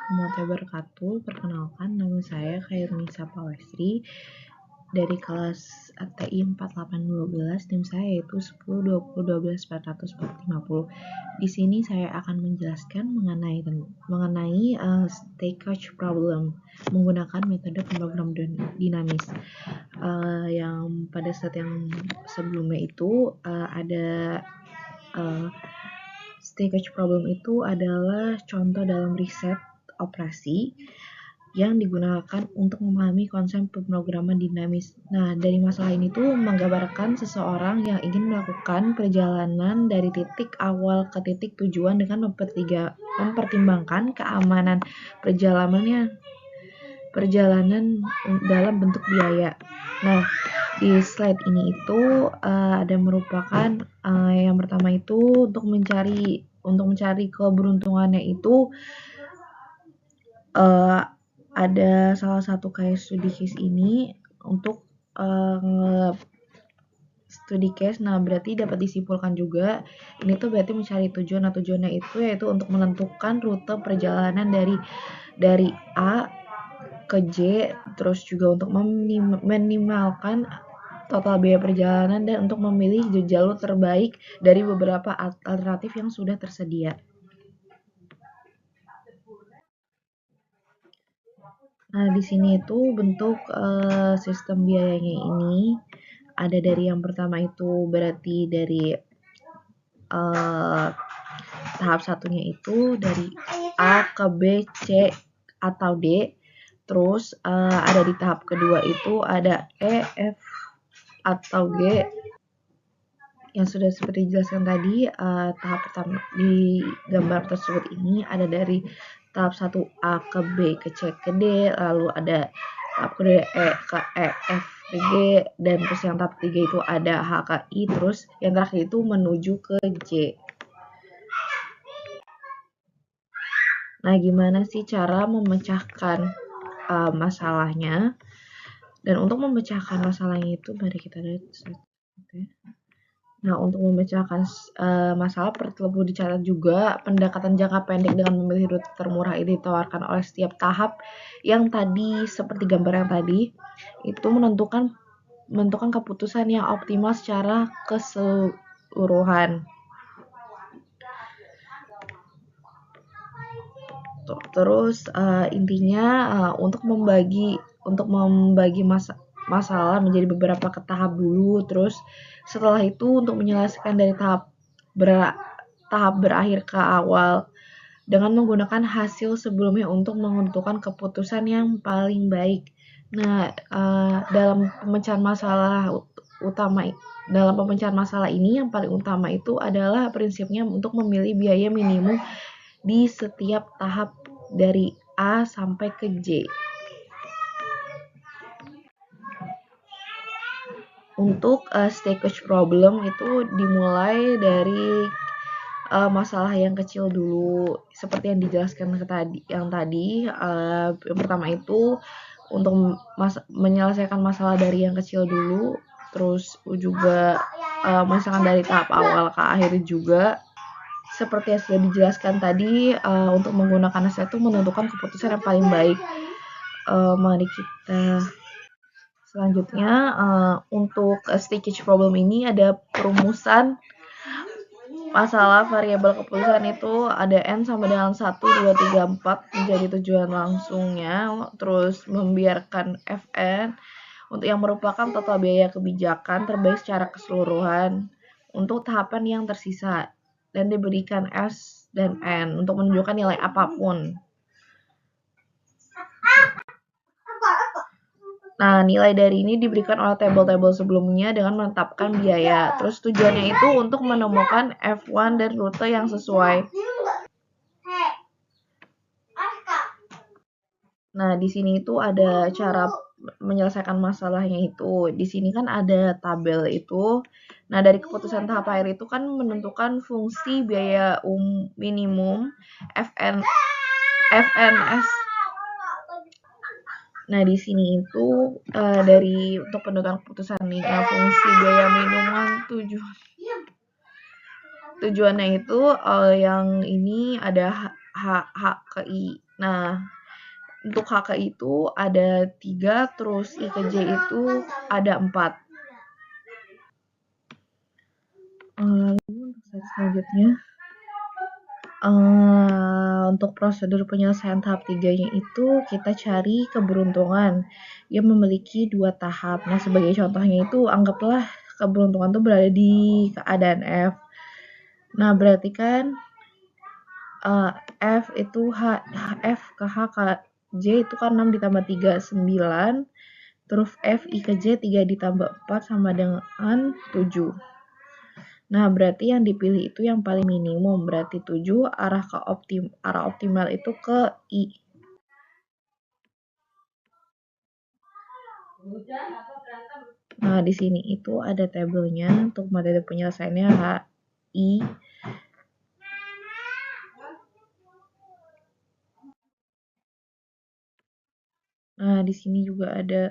warahmatullahi wabarakatuh. Perkenalkan, nama saya Khairunisa Pawestri dari kelas ATI 4812. Tim saya yaitu 10 20 12 400 450. Di sini saya akan menjelaskan mengenai stage problem menggunakan metode pemrogram dinamis. Yang pada saat yang sebelumnya itu ada stage problem itu adalah contoh dalam riset operasi yang digunakan untuk memahami konsep pemrograman dinamis. Nah, dari masalah ini tuh menggambarkan seseorang yang ingin melakukan perjalanan dari titik awal ke titik tujuan dengan mempertimbangkan keamanan perjalanan dalam bentuk biaya. Nah, di slide ini itu ada merupakan yang pertama itu untuk mencari keberuntungannya itu ada salah satu case studi case ini untuk studi case. Nah, berarti dapat disimpulkan juga ini tuh berarti mencari tujuan. Nah, tujuannya itu yaitu untuk menentukan rute perjalanan dari A ke J, terus juga untuk meminimalkan total biaya perjalanan dan untuk memilih jalur terbaik dari beberapa alternatif yang sudah tersedia. Nah, di sini itu bentuk sistem biayanya ini ada dari yang pertama itu berarti dari tahap satunya itu dari A ke B, C atau D. Terus ada di tahap kedua itu ada E, F atau G yang sudah seperti dijelaskan tadi. Tahap pertama di gambar tersebut ini ada dari tahap 1A ke B ke C ke D, lalu ada tahap kedua E ke E, F ke G, dan terus yang tahap 3 itu ada H ke I, terus yang terakhir itu menuju ke J. Nah, gimana sih cara memecahkan masalahnya? Dan untuk memecahkan masalahnya itu, mari kita lihat. Nah, untuk memecahkan masalah perlu dicatat juga pendekatan jangka pendek dengan memilih rute termurah ini ditawarkan oleh setiap tahap yang tadi seperti gambar yang tadi itu menentukan keputusan yang optimal secara keseluruhan. Terus intinya untuk membagi masalah menjadi beberapa tahap dulu, terus setelah itu untuk menyelesaikan dari tahap berakhir ke awal dengan menggunakan hasil sebelumnya untuk menentukan keputusan yang paling baik. Nah, dalam pemecahan masalah ini yang paling utama itu adalah prinsipnya untuk memilih biaya minimum di setiap tahap dari A sampai ke J. Untuk stage problem itu dimulai dari masalah yang kecil dulu, seperti yang dijelaskan yang tadi. Yang pertama itu untuk menyelesaikan masalah dari yang kecil dulu, terus juga misalkan dari tahap awal ke akhir juga. Seperti yang sudah dijelaskan tadi, untuk menggunakan hasil itu menentukan keputusan yang paling baik. Mari kita selanjutnya untuk stage problem ini ada perumusan masalah variabel keputusan itu ada N sama dengan 1, 2, 3, 4 menjadi tujuan langsungnya, terus membiarkan Fn untuk yang merupakan total biaya kebijakan terbaik secara keseluruhan untuk tahapan yang tersisa, dan diberikan S dan N untuk menunjukkan nilai apapun. Nah, nilai dari ini diberikan oleh tabel-tabel sebelumnya dengan menetapkan biaya. Terus tujuannya itu untuk menemukan F1 dan rute yang sesuai. Nah, di sini itu ada cara menyelesaikan masalahnya itu. Di sini kan ada tabel itu. Nah, dari keputusan tahap akhir itu kan menentukan fungsi biaya minimum FNS. Nah, di sini itu dari untuk penentuan keputusan nih, fungsi biaya minimum tujuannya itu yang ini ada H ke I Nah, untuk HK itu ada 3, terus I ke J itu ada 4. Lalu untuk slide selanjutnya, untuk prosedur penyelesaian tahap 3-nya itu kita cari keberuntungan yang memiliki 2 tahap. Nah, sebagai contohnya itu anggaplah keberuntungan itu berada di keadaan F. Nah, berarti kan F itu F ke H ke J itu kan 6 ditambah 3, 9. Terus F I ke J 3 ditambah 4 sama dengan 7. Nah, berarti yang dipilih itu yang paling minimum, berarti 7 arah optimal itu ke I. Nah, di sini itu ada tabelnya untuk metode penyelesaiannya HI. Nah, di sini juga ada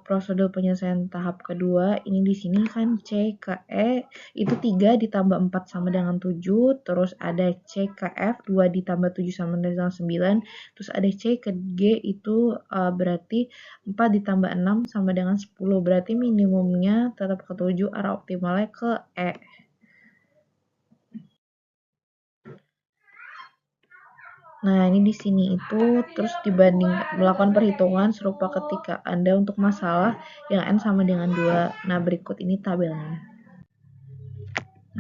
prosedur penyelesaian tahap kedua. Ini di sini kan C ke E itu 3 ditambah 4 sama dengan 7, terus ada C ke F 2 ditambah 7 sama dengan 9, terus ada C ke G itu berarti 4 ditambah 6 sama dengan 10, berarti minimumnya tetap ke 7, arah optimalnya ke E. Nah, ini di sini itu terus dibanding melakukan perhitungan serupa ketika Anda untuk masalah yang N sama dengan 2. Nah, berikut ini tabelnya.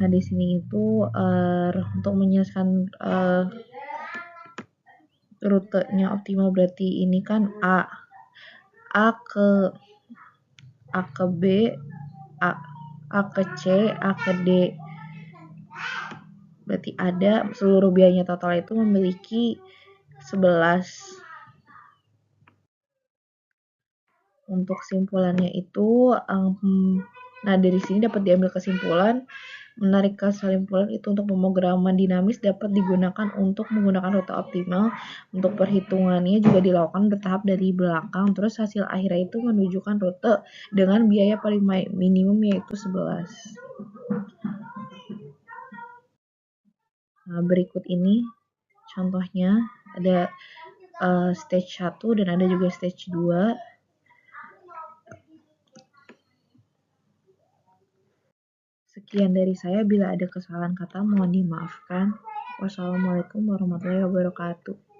Nah, di sini itu untuk menyelesaikan rutenya optimal berarti ini kan A ke B, A ke C, A ke D. Berarti ada seluruh biayanya total itu memiliki 11. Untuk kesimpulannya itu, nah dari sini dapat diambil kesimpulan, menarik kesimpulan itu untuk pemrograman dinamis dapat digunakan untuk menggunakan rute optimal. Untuk perhitungannya juga dilakukan bertahap dari belakang, terus hasil akhirnya itu menunjukkan rute dengan biaya paling minimum yaitu 11. Nah, berikut ini contohnya ada stage 1 dan ada juga stage 2. Sekian dari saya, bila ada kesalahan kata mohon dimaafkan. Wassalamualaikum warahmatullahi wabarakatuh.